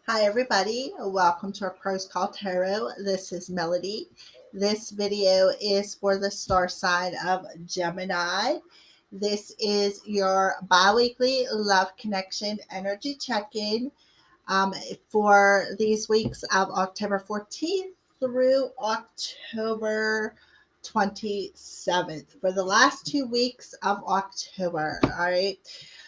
Hi, everybody. Welcome to our Pros Call Tarot. This is Melody. This video is for the star sign of Gemini. This is your bi-weekly love connection energy check-in for these weeks of October 14th through October 27th for the last 2 weeks of October. All right.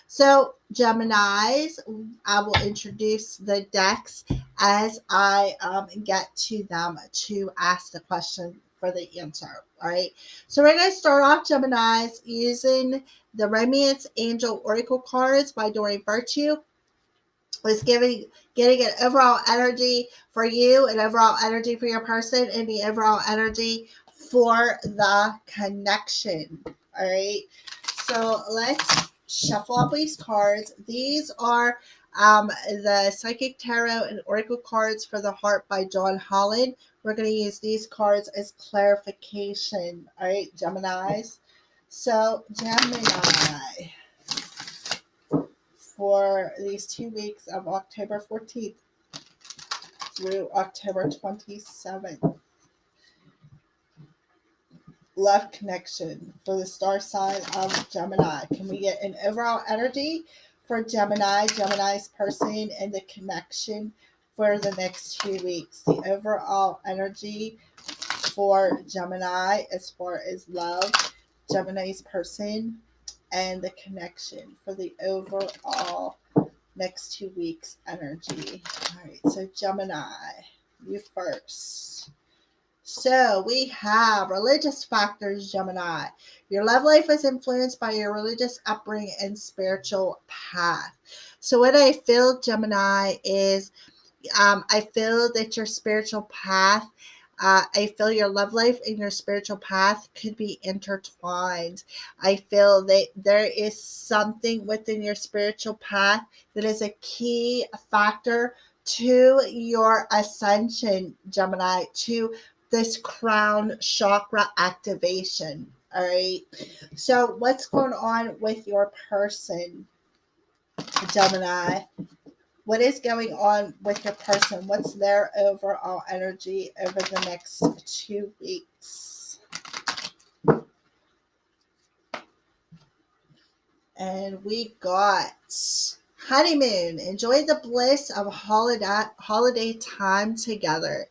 So, Geminis, I will introduce the decks as I get to them to ask the question for the answer. All right. So, we're going to start off, Geminis, using the Romance Angel Oracle cards by Doreen Virtue. Was getting an overall energy for you, an overall energy for your person, and the overall energy for the connection. All right. So let's shuffle up these cards. These are the Psychic Tarot and Oracle cards for the Heart by John Holland. We're going to use these cards as clarification. All right, Geminis. So, Gemini, for these 2 weeks of October 14th through October 27th. Love connection for the star sign of Gemini. Can we get an overall energy for Gemini, Gemini's person, and the connection for the next 2 weeks? The overall energy for Gemini as far as love, Gemini's person, and the connection for the overall next 2 weeks energy. All right, so Gemini, you first. So we have religious factors, Gemini. Your love life is influenced by your religious upbringing and spiritual path. So what I feel, Gemini, is I feel that your spiritual path, I feel your love life and your spiritual path could be intertwined. I feel that there is something within your spiritual path that is a key factor to your ascension, Gemini, to this crown chakra activation. All right. So, what's going on with your person, Gemini? What is going on with your person? What's their overall energy over the next 2 weeks? And we got honeymoon. Enjoy the bliss of holiday time together.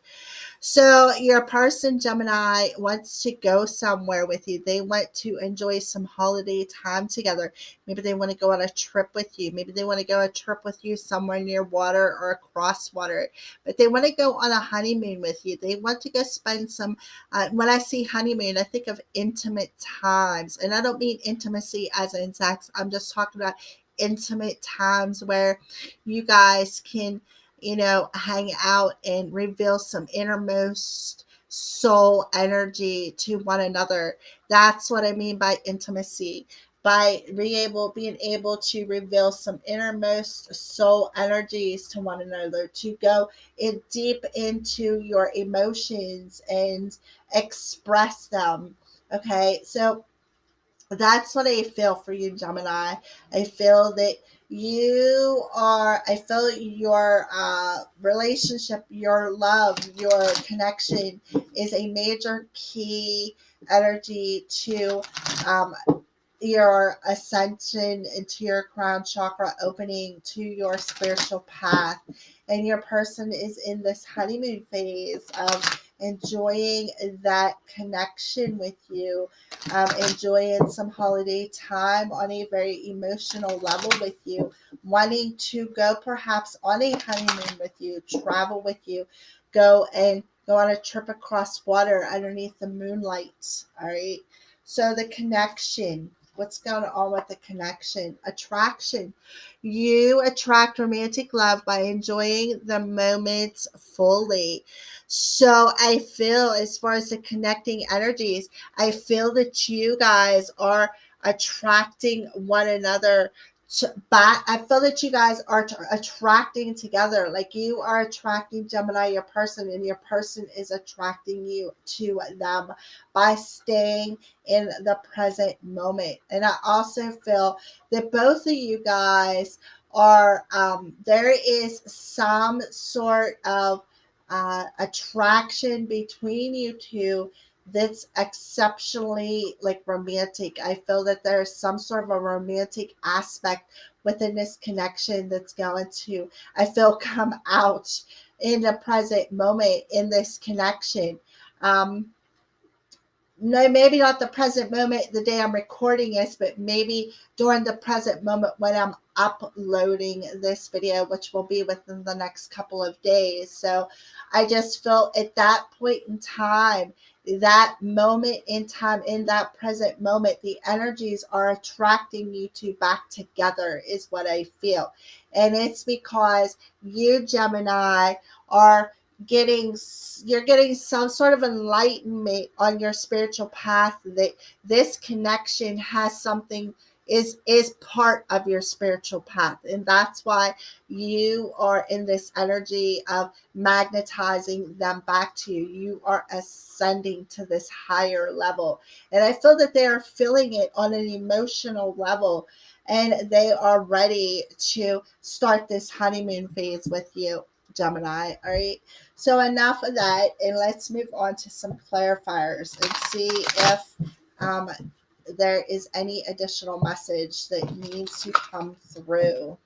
So your person, Gemini, wants to go somewhere with you. They want to enjoy some holiday time together. Maybe they want to go on a trip with you. Maybe they want to go on a trip with you somewhere near water or across water. But they want to go on a honeymoon with you. They want to go spend some, when I see honeymoon, I think of intimate times. And I don't mean intimacy as in sex. I'm just talking about intimate times where you guys can hang out and reveal some innermost soul energy to one another. That's what I mean by intimacy. By being able to reveal some innermost soul energies to one another, to go in deep into your emotions and express them. Okay, so that's what I feel for you, Gemini. I feel that I feel your relationship, your love, your connection is a major key energy to um, your ascension into your crown chakra, opening to your spiritual path. And your person is in this honeymoon phase of enjoying that connection with you, enjoying some holiday time on a very emotional level with you, wanting to go perhaps on a honeymoon with you, travel with you, go on a trip across water underneath the moonlight. All right. So the connection, what's going on with the connection? Attraction. You attract romantic love by enjoying the moments fully. So I feel, as far as the connecting energies, I feel that you guys are attracting one another back. I feel that you guys are attracting together. Like you are attracting Gemini, your person, and your person is attracting you to them by staying in the present moment. And I also feel that both of you guys are there is some sort of attraction between you two that's exceptionally like romantic. I feel that there's some sort of a romantic aspect within this connection that's going to, I feel, come out in the present moment in this connection. Um, no, maybe not the present moment, the day I'm recording this, but maybe during the present moment when I'm uploading this video, which will be within the next couple of days. So I just feel at that point in time, that moment in time, in that present moment, the energies are attracting you two back together, is what I feel. And it's because you, Gemini, are getting you're getting some sort of enlightenment on your spiritual path, that this connection has something, is part of your spiritual path, and that's why you are in this energy of magnetizing them back to you. You are ascending to this higher level, and I feel that they are feeling it on an emotional level, and they are ready to start this honeymoon phase with you, Gemini. All right, so enough of that, and let's move on to some clarifiers and see if um, there is any additional message that needs to come through.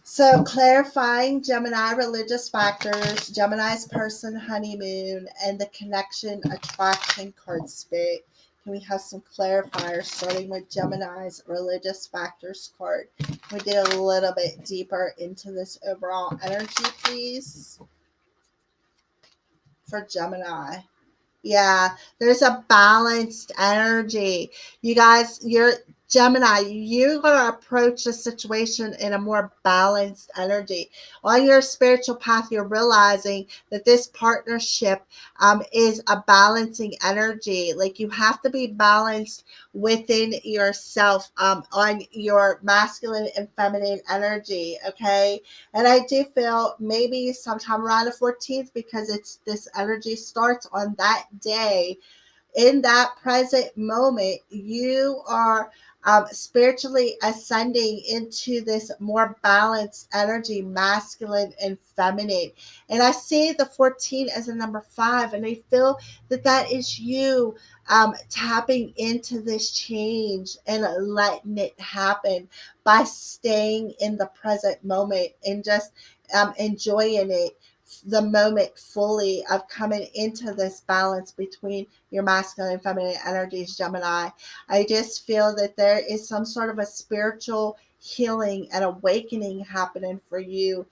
So clarifying Gemini religious factors, Gemini's person honeymoon, and the connection attraction card spirit. Can we have some clarifiers starting with Gemini's religious factors card? Can we dig a little bit deeper into this overall energy, please, for Gemini? Yeah, there's a balanced energy. You guys, you're Gemini, you're going to approach the situation in a more balanced energy. On your spiritual path, you're realizing that this partnership is a balancing energy. Like you have to be balanced within yourself on your masculine and feminine energy. Okay. And I do feel maybe sometime around the 14th, because it's this energy starts on that day. In that present moment, you are spiritually ascending into this more balanced energy, masculine and feminine. And I see the 14 as a number 5, and I feel that that is you tapping into this change and letting it happen by staying in the present moment and just enjoying it, the moment fully, of coming into this balance between your masculine and feminine energies, Gemini. I just feel that there is some sort of a spiritual healing and awakening happening for you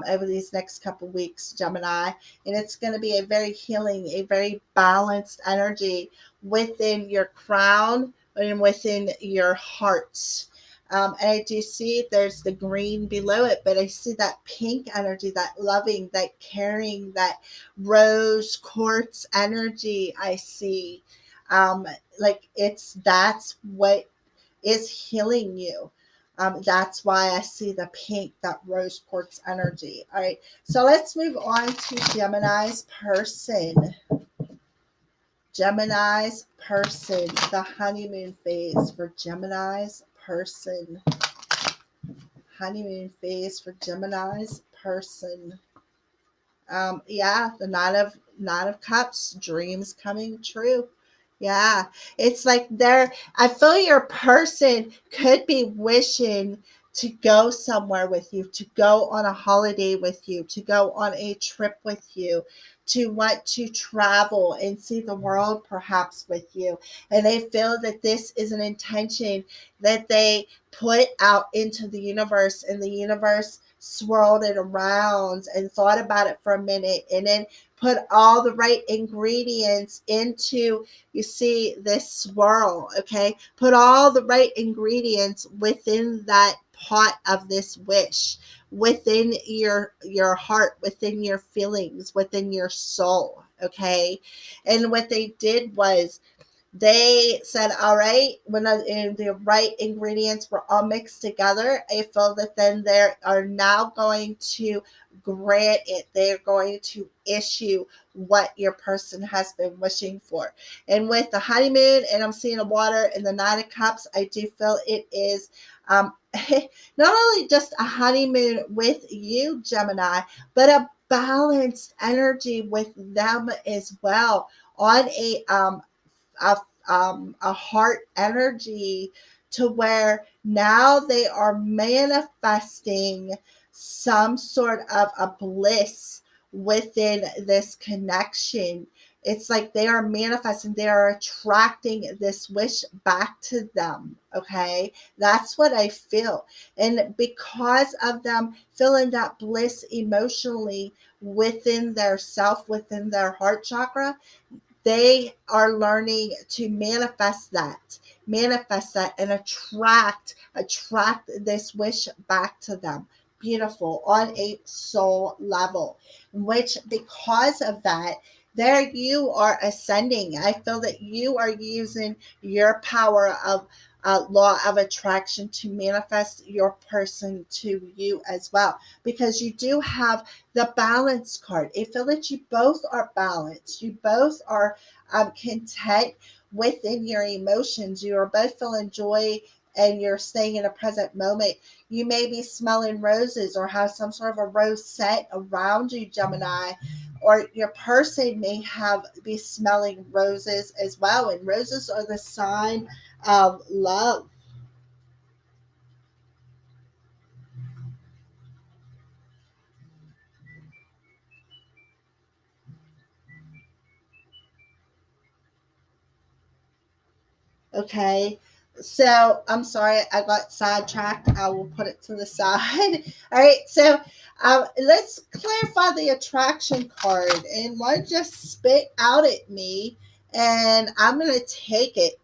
over these next couple weeks, Gemini. And it's going to be a very healing, a very balanced energy within your crown and within your heart. And I do see there's the green below it, but I see that pink energy, that loving, that caring, that rose quartz energy. I see, like that's what is healing you. That's why I see the pink, that rose quartz energy. All right, so let's move on to Gemini's person. Gemini's person, the honeymoon phase for Gemini's person. Honeymoon phase for Gemini's person. Yeah, the Nine of Cups, dreams coming true. Yeah, it's like I feel your person could be wishing to go somewhere with you, to go on a holiday with you, to go on a trip with you, to want to travel and see the world perhaps with you. And they feel that this is an intention that they put out into the universe, and the universe swirled it around and thought about it for a minute, and then put all the right ingredients into, you see this swirl, okay, put all the right ingredients within that pot of this wish, within your heart, within your feelings, within your soul, okay. And what they did was They said, all right, when the right ingredients were all mixed together, I feel that then they are now going to grant it. They're going to issue what your person has been wishing for. And with the honeymoon, and I'm seeing the water and the Nine of Cups, I do feel it is not only just a honeymoon with you, Gemini, but a balanced energy with them as well on a, a heart energy, to where now they are manifesting some sort of a bliss within this connection. It's like they are manifesting, they are attracting this wish back to them. Okay. That's what I feel. And because of them feeling that bliss emotionally within their self, within their heart chakra, they are learning to manifest that and attract this wish back to them. Beautiful, on a soul level, which because of that, there you are ascending. I feel that you are using your power of law of attraction to manifest your person to you as well, because you do have the balance card. I feel that you both are balanced. You both are content within your emotions. You are both feeling joy and you're staying in a present moment. You may be smelling roses or have some sort of a rose scent around you, Gemini, or your person may have be smelling roses as well. And roses are the sign of love. Okay. So I'm sorry, I got sidetracked. I will put it to the side. All right. So let's clarify the attraction card. And one just spit out at me, and I'm going to take it.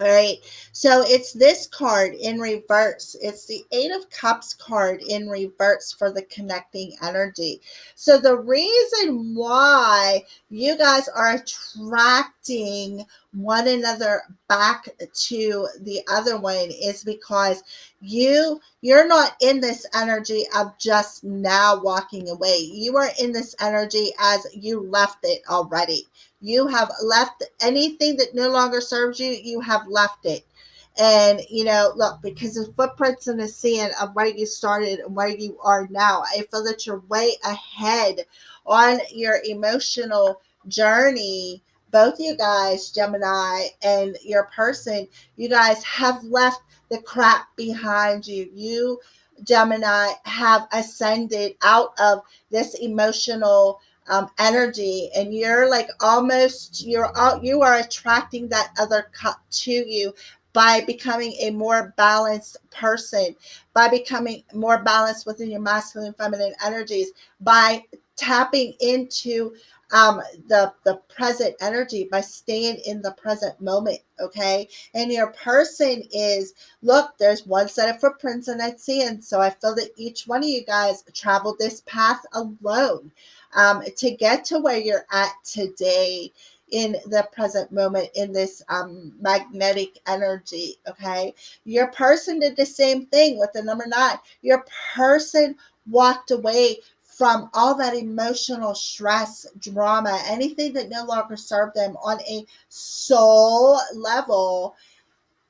All right. So it's this card in reverse. It's the Eight of Cups card in reverse for the connecting energy. So the reason why you guys are attracting one another back to the other one is because you're not in this energy of just now walking away. You are in this energy as you left it already. You have left anything that no longer serves you, you have left it. And, look, because of footprints in the sand of where you started and where you are now, I feel that you're way ahead on your emotional journey. Both you guys, Gemini, and your person, you guys have left the crap behind you. You, Gemini, have ascended out of this emotional energy, and you're like almost you are attracting that other cup to you by becoming a more balanced person, by becoming more balanced within your masculine and feminine energies, by tapping into the present energy, by staying in the present moment. Okay. And your person is, look, there's one set of footprints in that sand, so I feel that each one of you guys traveled this path alone to get to where you're at today in the present moment in this magnetic energy. Okay. Your person did the same thing with the number 9. Your person walked away from all that emotional stress, drama, anything that no longer served them on a soul level.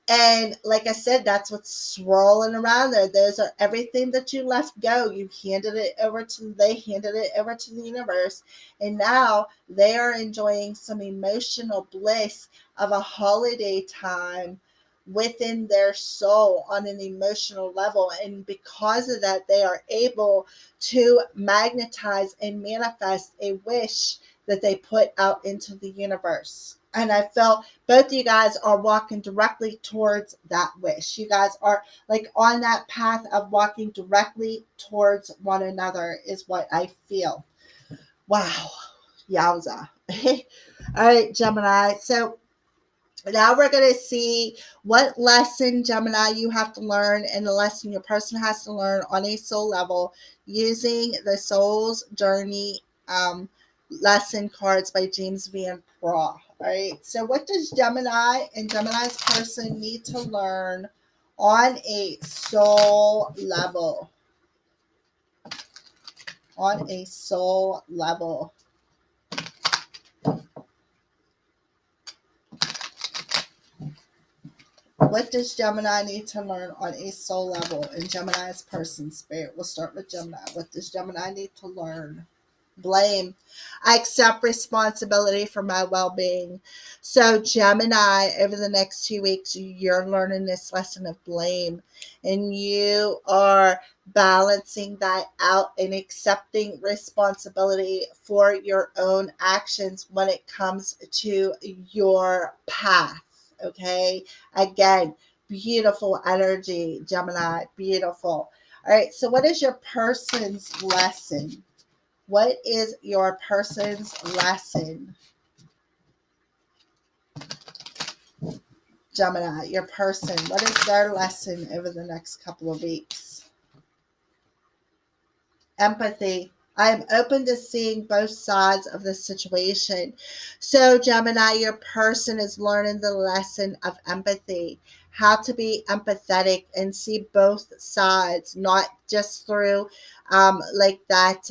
And like I said, that's what's swirling around there. Those are everything that you left go. They handed it over to the universe. And now they are enjoying some emotional bliss of a holiday time within their soul on an emotional level. And because of that, they are able to magnetize and manifest a wish that they put out into the universe. And I felt both of you guys are walking directly towards that wish. You guys are like on that path of walking directly towards one another, is what I feel. Wow. Yowza. All right, Gemini. So now we're going to see what lesson, Gemini, you have to learn, and the lesson your person has to learn on a soul level using the Soul's Journey lesson cards by James Van Praagh. All right. So, what does Gemini and Gemini's person need to learn on a soul level? On a soul level. What does Gemini need to learn on a soul level in Gemini's person spirit? We'll start with Gemini. What does Gemini need to learn? Blame. I accept responsibility for my well being. So, Gemini, over the next 2 weeks, you're learning this lesson of blame, and you are balancing that out and accepting responsibility for your own actions when it comes to your path. Okay. Again, beautiful energy, Gemini. Beautiful. All right. So, what is your person's lesson? What is your person's lesson? Gemini, your person, what is their lesson over the next couple of weeks? Empathy. I am open to seeing both sides of the situation. So, Gemini, your person is learning the lesson of empathy, how to be empathetic and see both sides, not just through like that,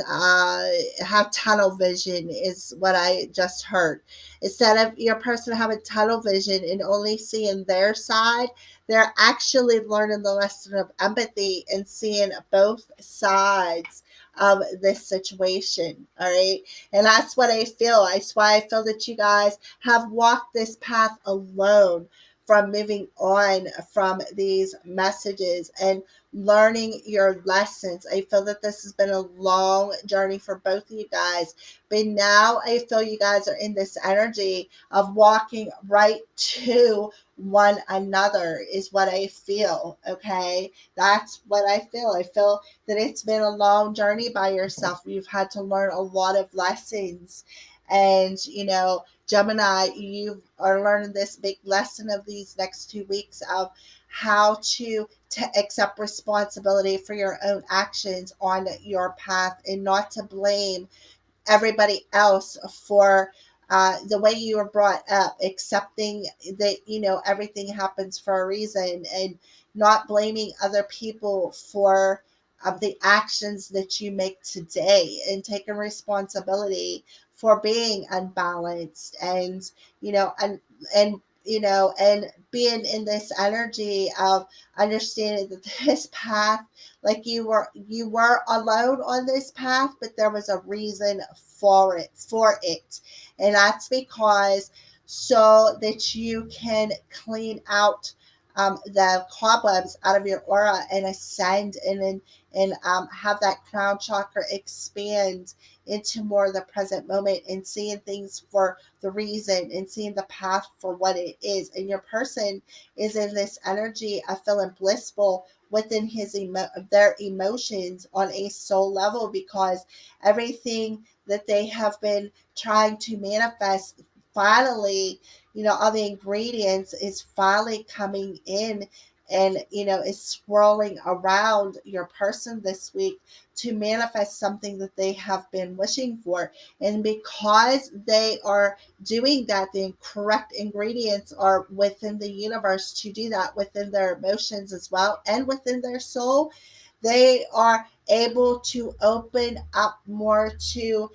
have tunnel vision is what I just heard. Instead of your person having tunnel vision and only seeing their side, they're actually learning the lesson of empathy and seeing both sides of this situation. All right. And that's what I feel. That's why I feel that you guys have walked this path alone from moving on from these messages and learning your lessons. I feel that this has been a long journey for both of you guys. But now I feel you guys are in this energy of walking right to one another, is what I feel. Okay. That's what I feel. I feel that it's been a long journey by yourself. You've had to learn a lot of lessons. And, Gemini, you are learning this big lesson of these next 2 weeks of how to accept responsibility for your own actions on your path and not to blame everybody else for the way you were brought up, accepting that everything happens for a reason and not blaming other people for the actions that you make today, and taking responsibility for being unbalanced and and being in this energy of understanding that this path, like you were alone on this path, but there was a reason for it, and that's because so that you can clean out the cobwebs out of your aura and ascend and have that crown chakra expand into more of the present moment and seeing things for the reason and seeing the path for what it is. And your person is in this energy of feeling blissful within their emotions on a soul level, because everything that they have been trying to manifest finally, all the ingredients is finally coming in, and is swirling around your person this week to manifest something that they have been wishing for. And because they are doing that, the correct ingredients are within the universe to do that, within their emotions as well and within their soul. They are able to open up more to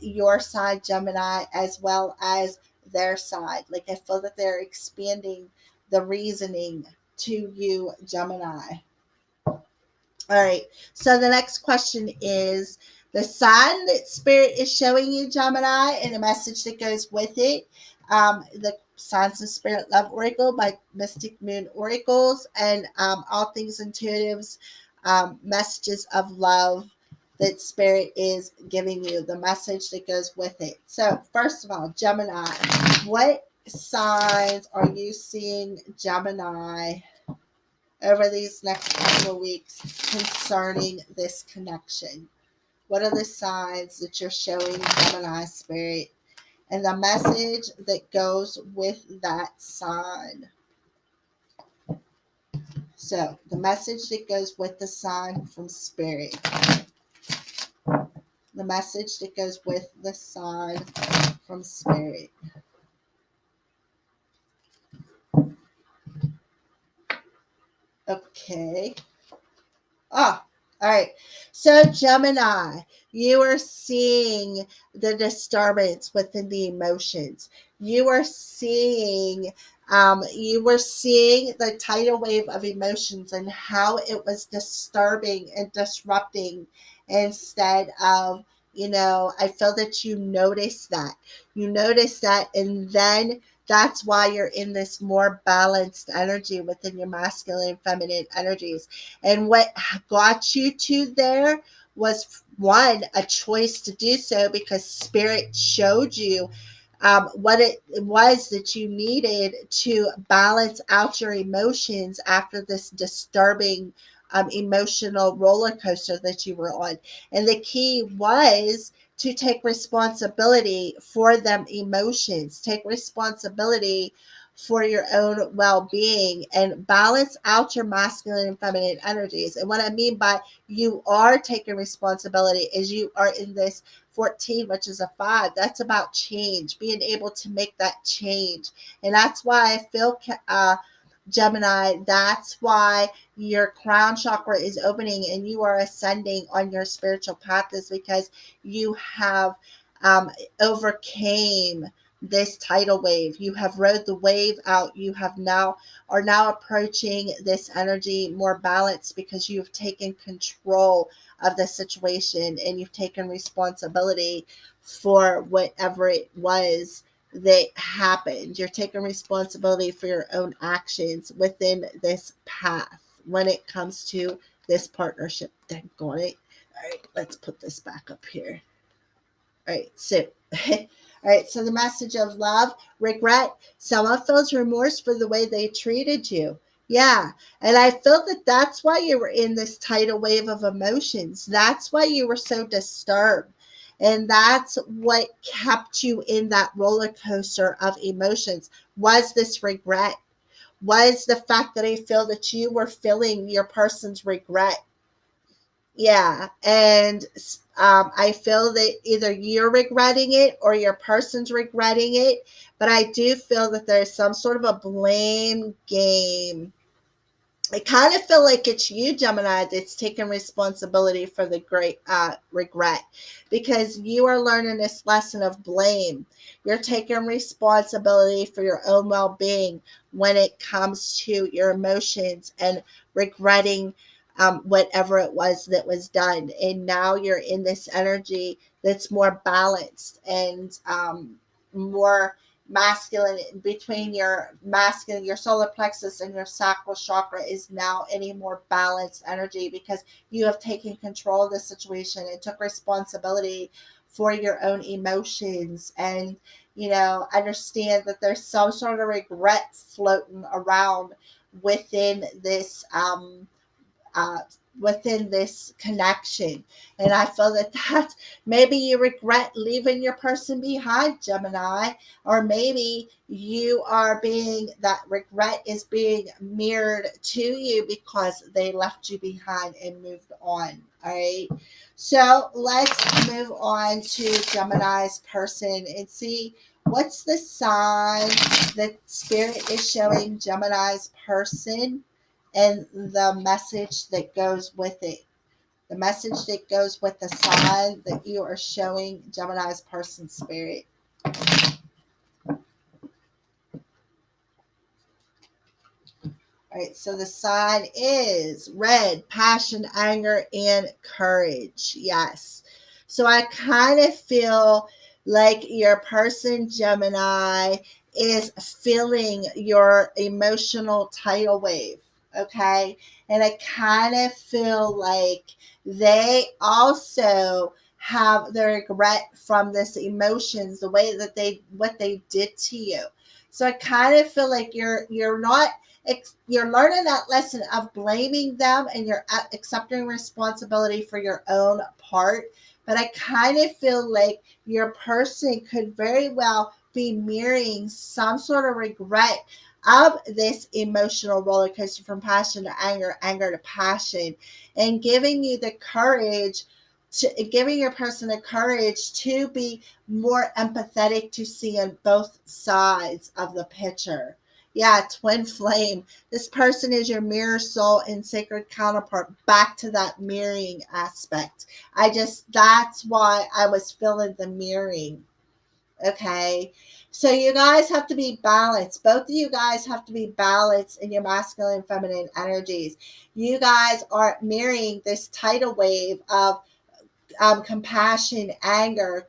your side, Gemini, as well as their side. Like, I feel that they're expanding the reasoning to you, Gemini. All right. So the next question is the sign that Spirit is showing you, Gemini, and a message that goes with it. The Signs of Spirit Love Oracle by Mystic Moon Oracles, and all things intuitives, messages of love that Spirit is giving you, the message that goes with it. So, first of all, Gemini, what signs are you seeing, Gemini, over these next couple of weeks concerning this connection? What are the signs that you're showing Gemini Spirit and the message that goes with that sign? So, the message that goes with the sign from Spirit. The message that goes with the sign from Spirit. Okay. Ah, all right. So, Gemini, you are seeing the disturbance within the emotions. You are seeing, you were seeing the tidal wave of emotions and how it was disturbing and disrupting instead of, I feel that you noticed that. You noticed that, and then that's why you're in this more balanced energy within your masculine and feminine energies. And what got you to there was one, a choice to do so because spirit showed you what it was that you needed to balance out your emotions after this disturbing emotional roller coaster that you were on. And the key was to take responsibility for them emotions, take responsibility for your own well-being and balance out your masculine and feminine energies. And what I mean by you are taking responsibility is you are in this 14, which is a 5. That's about change, being able to make that change. And that's why I feel Gemini, that's why your crown chakra is opening and you are ascending on your spiritual path, is because you have overcame this tidal wave. You have rode the wave out. You have now are now approaching this energy more balanced because you've taken control of the situation and you've taken responsibility for whatever it was that happened. You're taking responsibility for your own actions within this path when it comes to this partnership. Dang on it. All right, let's put this back up here. All right, so all right, so the message of love, regret. Someone feels remorse for the way they treated you. Yeah, and I feel that that's why you were in this tidal wave of emotions. That's why you were so disturbed. And that's what kept you in that roller coaster of emotions was this regret, was the fact that I feel that you were feeling your person's regret. Yeah, and I feel that either you're regretting it or your person's regretting it, but I do feel that there's some sort of a blame game. I kind of feel like it's you, Gemini, that's taking responsibility for the great regret because you are learning this lesson of blame. You're taking responsibility for your own well being when it comes to your emotions and regretting whatever it was that was done. And now you're in this energy that's more balanced and more masculine between your masculine, your solar plexus and your sacral chakra is now in a more balanced energy because you have taken control of the situation and took responsibility for your own emotions and understand that there's some sort of regret floating around within this uh, within this connection. And I feel that maybe you regret leaving your person behind, Gemini, or maybe you are being that regret is being mirrored to you because they left you behind and moved on. All right. So let's move on to Gemini's person and see what's the sign that Spirit is showing Gemini's person and the message that goes with it. The message that goes with the sign that you are showing Gemini's person, Spirit. All right, so the sign is red, passion, anger, and courage. Yes. So I kind of feel like your person, Gemini, is feeling your emotional tidal wave. Okay. And I kind of feel like they also have the regret from this emotions, the way that what they did to you. So I kind of feel like you're not you're learning that lesson of blaming them and you're accepting responsibility for your own part. But I kind of feel like your person could very well be mirroring some sort of regret of this emotional roller coaster from passion to anger, anger to passion, and giving you the courage to giving your person the courage to be more empathetic to see on both sides of the picture. Yeah, twin flame. This person is your mirror soul and sacred counterpart. Back to that mirroring aspect. That's why I was feeling the mirroring. Okay. So you guys have to be balanced. Both of you guys have to be balanced in your masculine and feminine energies. You guys are mirroring this tidal wave of compassion, anger,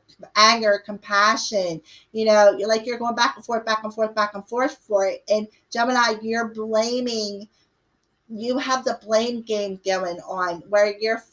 compassion. Like you're going back and forth, back and forth, back and forth for it. And Gemini, you have the blame game going on where you're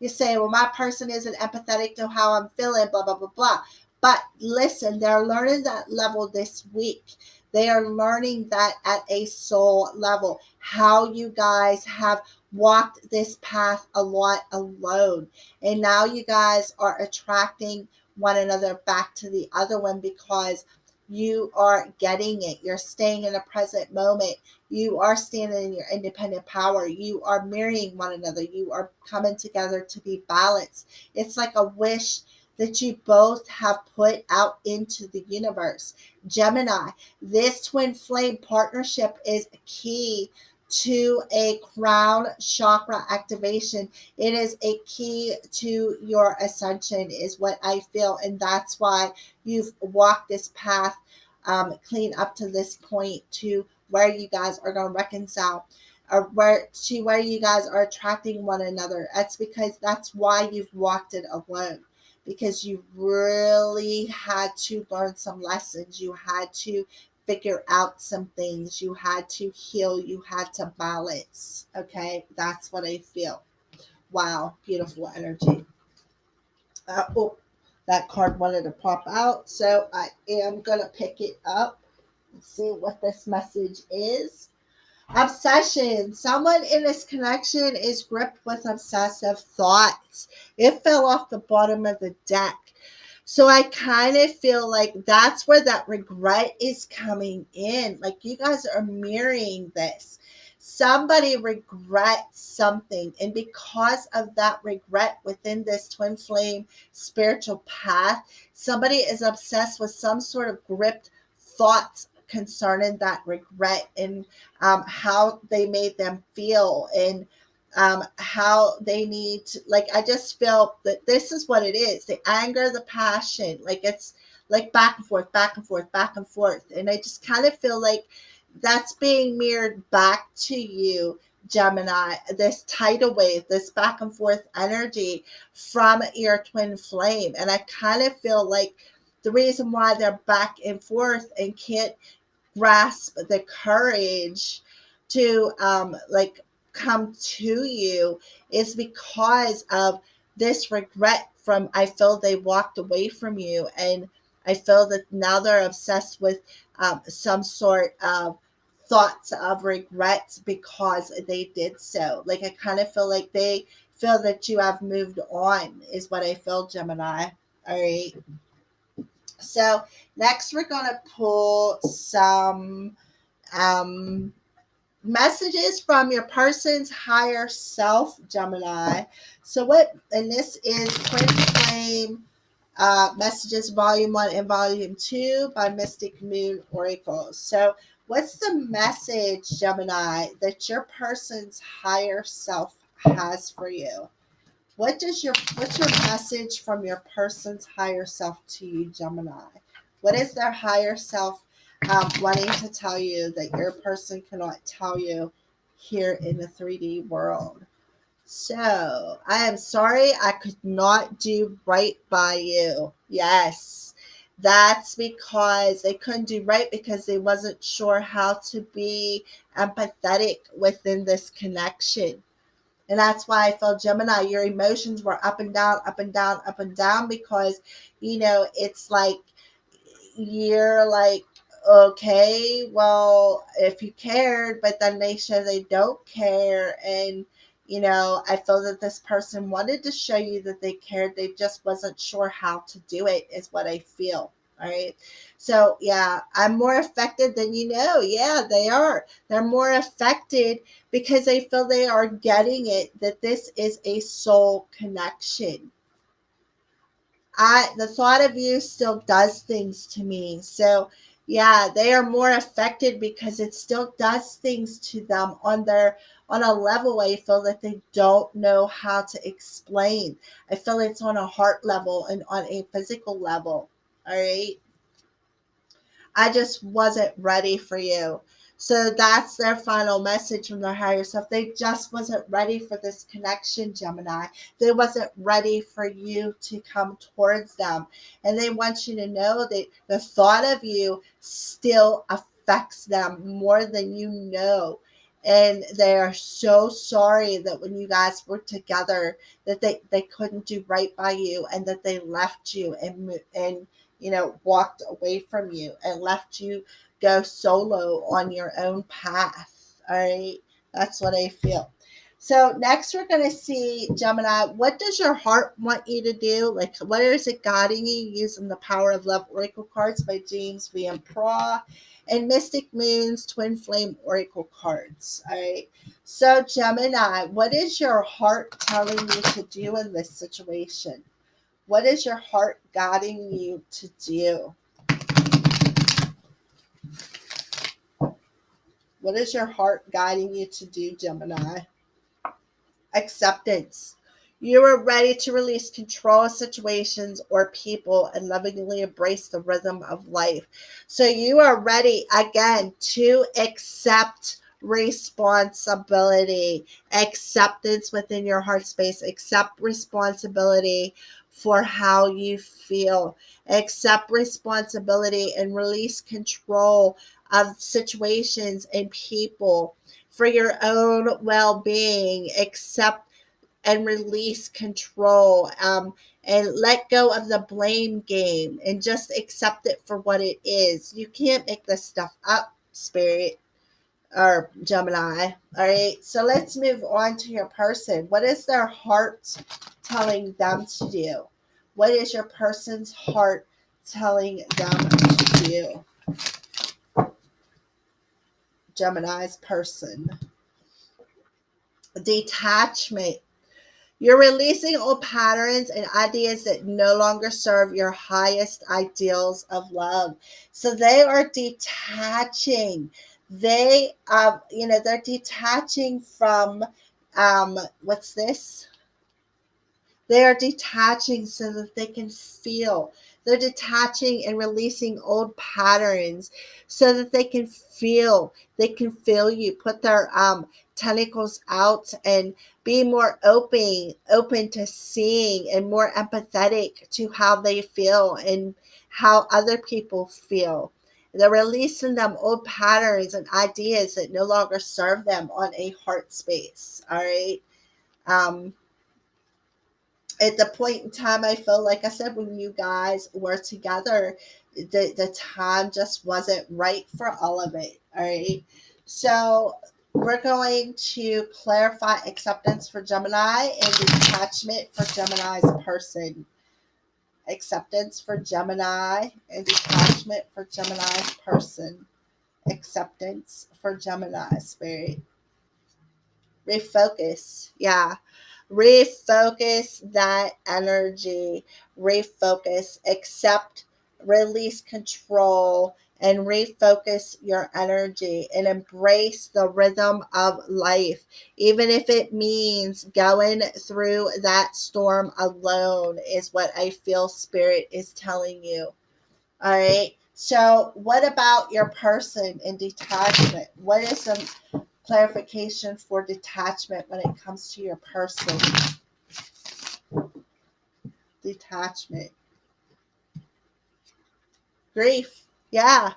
saying, well, my person isn't empathetic to how I'm feeling, blah blah blah blah. But listen, they're learning that level this week. They are learning that at a soul level, how you guys have walked this path a lot alone, and now you guys are attracting one another back to the other one because you are getting it. You're staying in the present moment. You are standing in your independent power. You are marrying one another. You are coming together to be balanced. It's like a wish that you both have put out into the universe. Gemini, this twin flame partnership is key to a crown chakra activation. It is a key to your ascension, is what I feel. And that's why you've walked this path clean up to this point, to where you guys are going to reconcile, or where you guys are attracting one another. That's because that's why you've walked it alone, because you really had to learn some lessons. You had to figure out some things. You had to heal. You had to balance. Okay, that's what I feel. Wow, beautiful energy. Oh, that card wanted to pop out, so I am gonna pick it up and see what this message is. Obsession. Someone in this connection is gripped with obsessive thoughts. It fell off the bottom of the deck. So I kind of feel like that's where that regret is coming in. Like you guys are mirroring this. Somebody regrets something. And because of that regret within this twin flame spiritual path, somebody is obsessed with some sort of gripped thoughts concerning that regret, and how they made them feel, and how they need to, like, I just feel that this is what it is, the anger, the passion, like it's like back and forth, back and forth, back and forth. And I just kind of feel like that's being mirrored back to you, Gemini, this tidal wave, this back and forth energy from your twin flame. And I kind of feel like the reason why they're back and forth and can't grasp the courage to like come to you is because of this regret from, I feel they walked away from you, and I feel that now they're obsessed with some sort of thoughts of regrets because they did so. Like I kind of feel like they feel that you have moved on, is what I feel, Gemini. All right, so next we're going to pull some um, messages from your person's higher self, Gemini. So what, and this is Twin Flame Messages Volume 1 and Volume 2 by Mystic Moon Oracle. So what's the message, Gemini, that your person's higher self has for you? What's your message from your person's higher self to you, Gemini? What is their higher self wanting to tell you that your person cannot tell you here in the 3D world? So I am sorry I could not do right by you. Yes. That's because they couldn't do right because they wasn't sure how to be empathetic within this connection. And that's why I felt, Gemini, your emotions were up and down, up and down, up and down, because, it's like you're like, okay, well, if you cared, but then they show they don't care. And, I feel that this person wanted to show you that they cared. They just wasn't sure how to do it, is what I feel. All right. So, yeah, I'm more affected than you know. Yeah, they are. They're more affected because they feel they are getting it, that this is a soul connection. The thought of you still does things to me. So Yeah, they are more affected because it still does things to them on a level I feel that they don't know how to explain. I feel it's on a heart level and on a physical level. All right. I just wasn't ready for you. So that's their final message from their higher self. They just wasn't ready for this connection, Gemini. They wasn't ready for you to come towards them. And they want you to know that the thought of you still affects them more than you know. And they are so sorry that when you guys were together, that they couldn't do right by you and that they left you and walked away from you and left you go solo on your own path. All right. That's what I feel. So next we're going to see, Gemini, what does your heart want you to do? Like, what is it guiding you using the Power of Love Oracle cards by James Van Praagh and Mystic Moon's Twin Flame Oracle cards. All right. So Gemini, what is your heart telling you to do in this situation? What is your heart guiding you to do? What is your heart guiding you to do, Gemini? Acceptance. You are ready to release control of situations or people and lovingly embrace the rhythm of life. So you are ready again to accept responsibility, acceptance within your heart space, accept responsibility for how you feel, accept responsibility and release control of situations and people for your own well-being. Accept and release control, and let go of the blame game and just accept it for what it is. You can't make this stuff up, Spirit or Gemini. All right, so let's move on to your person. What is their heart telling them to do? What is your person's heart telling them to do? Gemini's person. Detachment. You're releasing old patterns and ideas that no longer serve your highest ideals of love. So they are detaching. They're detaching from, what's this? They are detaching so that they can feel. They're detaching and releasing old patterns so that they can feel. They can feel you. Put their tentacles out and be more open to seeing and more empathetic to how they feel and how other people feel. They're releasing them old patterns and ideas that no longer serve them on a heart space. All right. Um, at the point in time, I feel like I said, when you guys were together, the time just wasn't right for all of it. All right. So we're going to clarify acceptance for Gemini and detachment for Gemini's person. Acceptance for Gemini and detachment for Gemini's person. Acceptance for Gemini spirit. Refocus. Yeah. Refocus that energy. Refocus. Accept, release control, and refocus your energy and embrace the rhythm of life, even if it means going through that storm alone, is what I feel Spirit is telling you. All right. So, what about your person in detachment? What is some clarification for detachment when it comes to your person? Detachment. Grief. Yeah.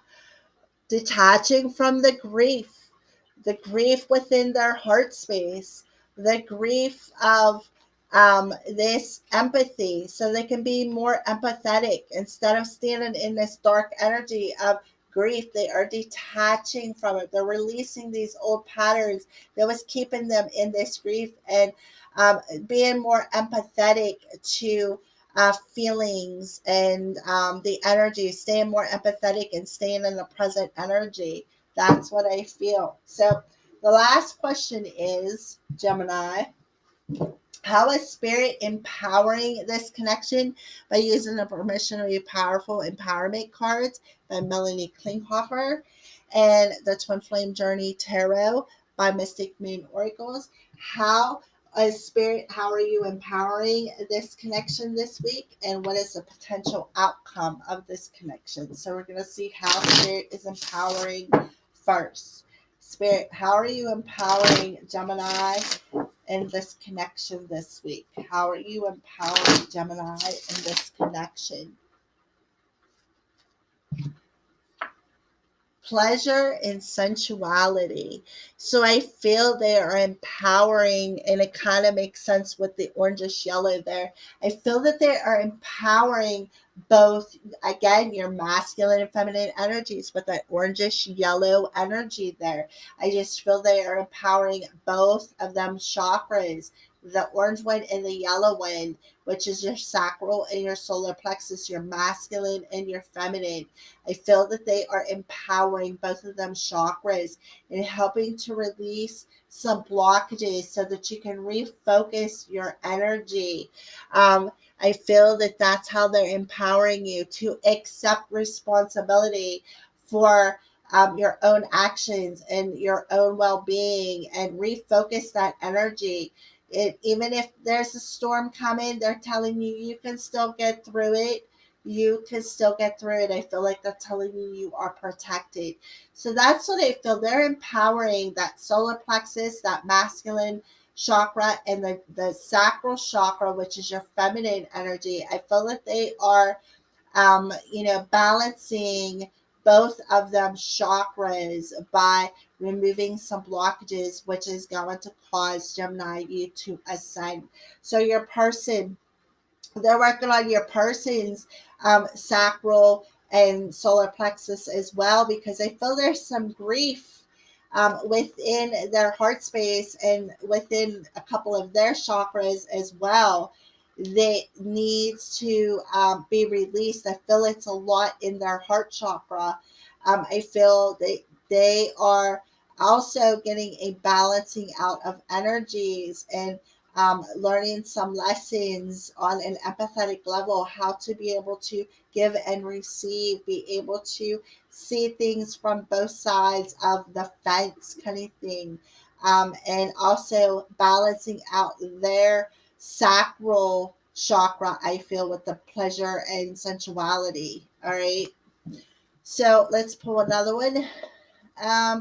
Detaching from the grief within their heart space, the grief of this empathy, so they can be more empathetic instead of standing in this dark energy of grief. They are detaching from it. They're releasing these old patterns that was keeping them in this grief and being more empathetic to feelings and the energy, staying more empathetic and staying in the present energy. That's what I feel. So the last question is, Gemini, How is spirit empowering this connection? By using the Permission to Be Powerful Empowerment cards by Melanie Klinghoffer, and the Twin Flame Journey Tarot by Mystic Moon Oracles. How is spirit, how are you empowering this connection this week? And what is the potential outcome of this connection? So we're going to see how spirit is empowering first. Spirit, how are you empowering Gemini in this connection this week? How are you empowering Gemini in this connection? Pleasure and sensuality. So I feel they are empowering, and it kind of makes sense with the orangish yellow there. I feel that they are empowering both, again, your masculine and feminine energies with that orangish yellow energy there. I just feel they are empowering both of them chakras, the orange one and the yellow one, which is your sacral and your solar plexus, your masculine and your feminine. I feel that they are empowering both of them chakras and helping to release some blockages so that you can refocus your energy. I feel that that's how they're empowering you to accept responsibility for your own actions and your own well-being, and refocus that energy. Even if there's a storm coming, they're telling you you can still get through it. You can still get through it. I feel like they're telling you you are protected. So that's what I feel. They're empowering that solar plexus, that masculine chakra, and the sacral chakra, which is your feminine energy. I feel that they are balancing both of them chakras by removing some blockages, which is going to cause Gemini you to ascend. So your person, they're working on your person's sacral and solar plexus as well, because I feel there's some grief within their heart space and within a couple of their chakras as well that needs to be released. I feel it's a lot in their heart chakra. I feel they are also getting a balancing out of energies, and learning some lessons on an empathetic level, how to be able to give and receive, be able to see things from both sides of the fence kind of thing. And also balancing out their sacral chakra, I feel, with the pleasure and sensuality. All right. So let's pull another one.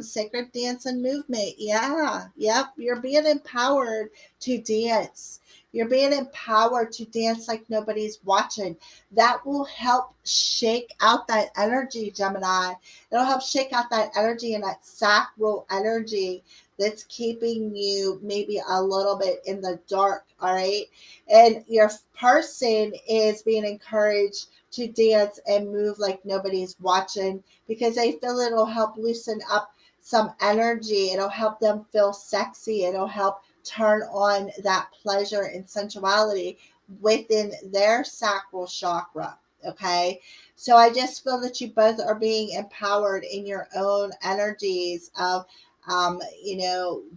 Sacred dance and movement. Yeah, yep. You're being empowered to dance. You're being empowered to dance like nobody's watching. That will help shake out that energy, Gemini. It'll help shake out that energy and that sacral energy that's keeping you maybe a little bit in the dark. All right. And your person is being encouraged to dance and move like nobody's watching, because I feel it'll help loosen up some energy. It'll help them feel sexy. It'll help turn on that pleasure and sensuality within their sacral chakra. Okay. So I just feel that you both are being empowered in your own energies of,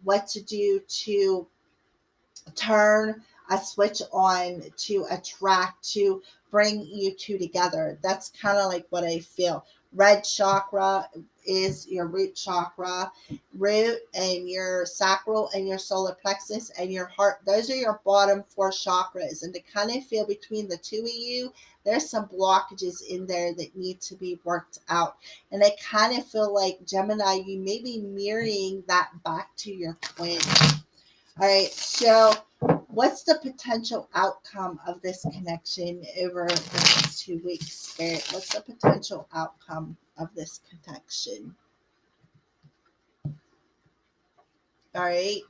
what to do to turn a switch on, to attract, to bring you two together. That's kind of like what I feel. Red chakra is your root chakra, root and your sacral and your solar plexus and your heart. Those are your bottom four chakras. And to kind of feel between the two of you, there's some blockages in there that need to be worked out. And I kind of feel like, Gemini, you may be mirroring that back to your twin. All right, so what's the potential outcome of this connection over the next 2 weeks, Spirit? What's the potential outcome of this connection? All right.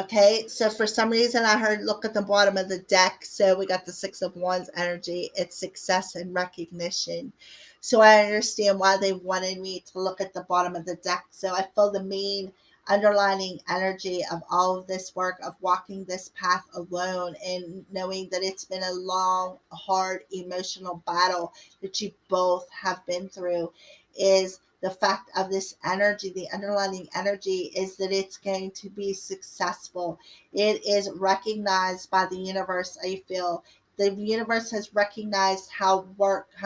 Okay, so for some reason I heard look at the bottom of the deck. So we got the Six of Wands energy. It's success and recognition. So I understand why they wanted me to look at the bottom of the deck. So I feel the main underlining energy of all of this work of walking this path alone, and knowing that it's been a long, hard, emotional battle that you both have been through, is the fact of this energy, the underlying energy, is that it's going to be successful. It is recognized by the universe, I feel. The universe has recognized how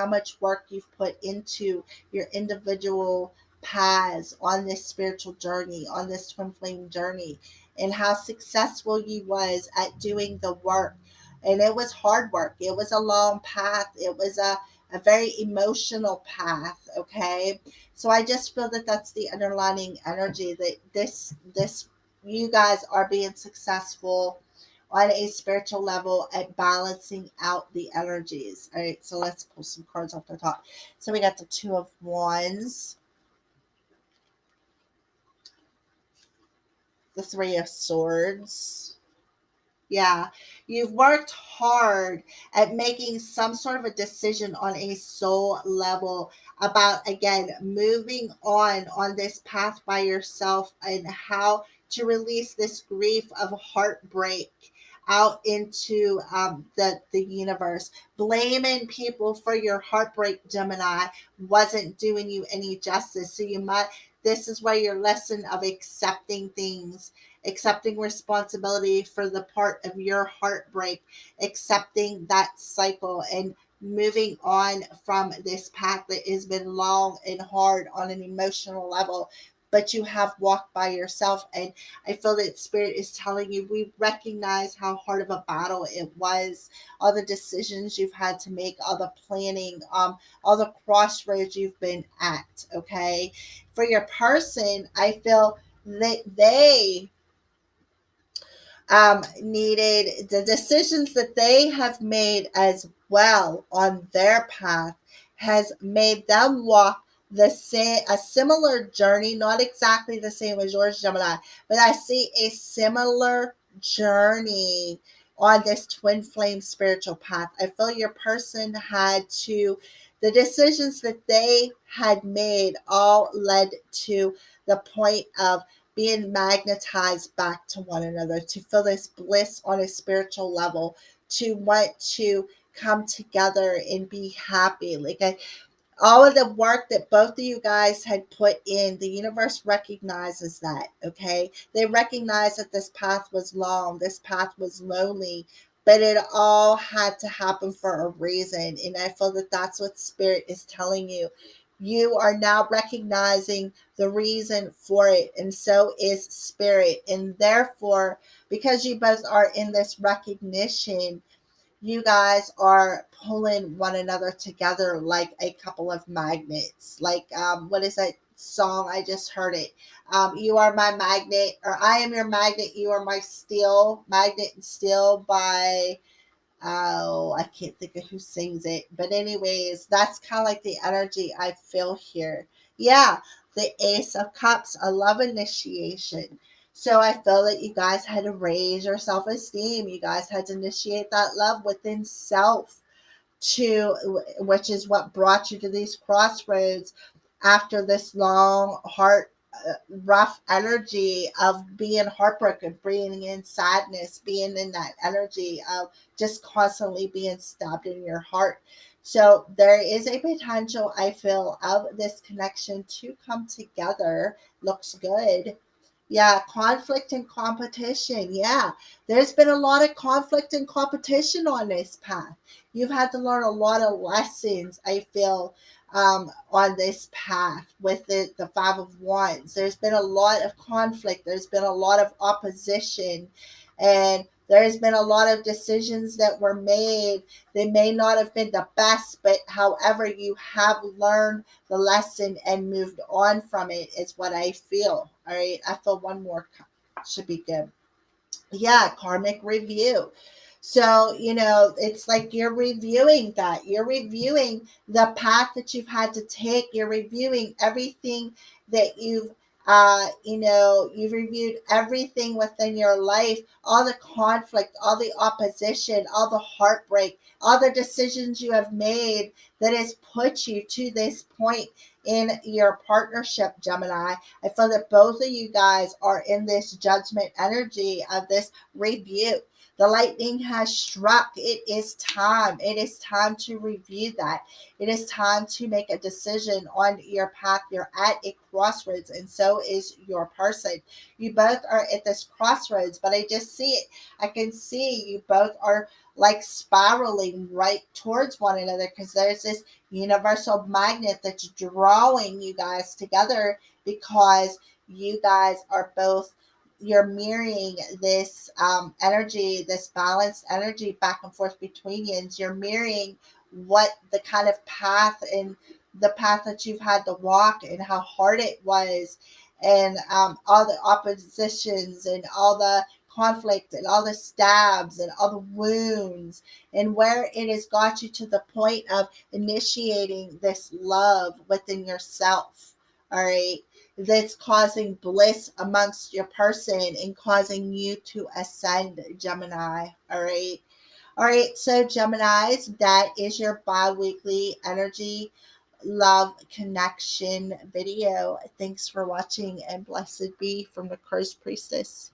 much work you've put into your individual paths on this spiritual journey, on this twin flame journey, and how successful you was at doing the work. And it was hard work. It was a long path. It was a very emotional path. Okay. So I just feel that that's the underlying energy, that this you guys are being successful on a spiritual level at balancing out the energies. All right, so let's pull some cards off the top. So we got the Two of Wands, the Three of Swords. Yeah, you've worked hard at making some sort of a decision on a soul level about, again, moving on this path by yourself, and how to release this grief of heartbreak out into the universe. Blaming people for your heartbreak, Gemini, wasn't doing you any justice. So you might, this is where your lesson of accepting things, accepting responsibility for the part of your heartbreak, accepting that cycle, and moving on from this path that has been long and hard on an emotional level. But you have walked by yourself, and I feel that Spirit is telling you, we recognize how hard of a battle it was, all the decisions you've had to make, all the planning, all the crossroads you've been at. Okay, for your person, I feel that they needed, the decisions that they have made as well on their path has made them walk the same, a similar journey, not exactly the same as yours, Gemini, but I see a similar journey on this twin flame spiritual path. I feel your person had to, the decisions that they had made all led to the point of being magnetized back to one another, to feel this bliss on a spiritual level, to want to come together and be happy. All of the work that both of you guys had put in, the universe recognizes that. Okay, they recognize that this path was long, this path was lonely, but it all had to happen for a reason. And I feel that that's what Spirit is telling you. You are now recognizing the reason for it, and so is Spirit. And therefore, because you both are in this recognition, you guys are pulling one another together like a couple of magnets. Like, what is that song? I just heard it. You are my magnet, or I am your magnet, you are my steel, magnet and steel by, oh, I can't think of who sings it. But anyways, that's kind of like the energy I feel here. Yeah, the Ace of Cups, a love initiation. So I feel that you guys had to raise your self-esteem. You guys had to initiate that love within self, to which is what brought you to these crossroads after this long heart rough energy of being heartbroken, being in sadness, being in that energy of just constantly being stabbed in your heart. So there is a potential, I feel, of this connection to come together. Looks good. Yeah, conflict and competition. Yeah, there's been a lot of conflict and competition on this path. You've had to learn a lot of lessons, I feel, on this path with the Five of Wands. There's been a lot of conflict, there's been a lot of opposition, and there's been a lot of decisions that were made. They may not have been the best, but however, you have learned the lesson and moved on from it, is what I feel. All right, I feel one more should be good. Yeah, karmic review. So, it's like you're reviewing that. You're reviewing the path that you've had to take. You're reviewing everything that you've reviewed everything within your life, all the conflict, all the opposition, all the heartbreak, all the decisions you have made that has put you to this point in your partnership, Gemini. I feel that both of you guys are in this judgment energy of this review. The lightning has struck. It is time. It is time to review that. It is time to make a decision on your path. You're at a crossroads, and so is your person. You both are at this crossroads, but I just see it. I can see you both are like spiraling right towards one another because there's this universal magnet that's drawing you guys together because you guys are both, you're mirroring this energy, this balanced energy back and forth between you, and you're mirroring what the kind of path and the path that you've had to walk and how hard it was, and all the oppositions and all the conflict and all the stabs and all the wounds, and where it has got you to the point of initiating this love within yourself. All right, that's causing bliss amongst your person and causing you to ascend, Gemini. All right. All right. So, Geminis, that is your bi weekly energy love connection video. Thanks for watching, and blessed be from the Cursed Priestess.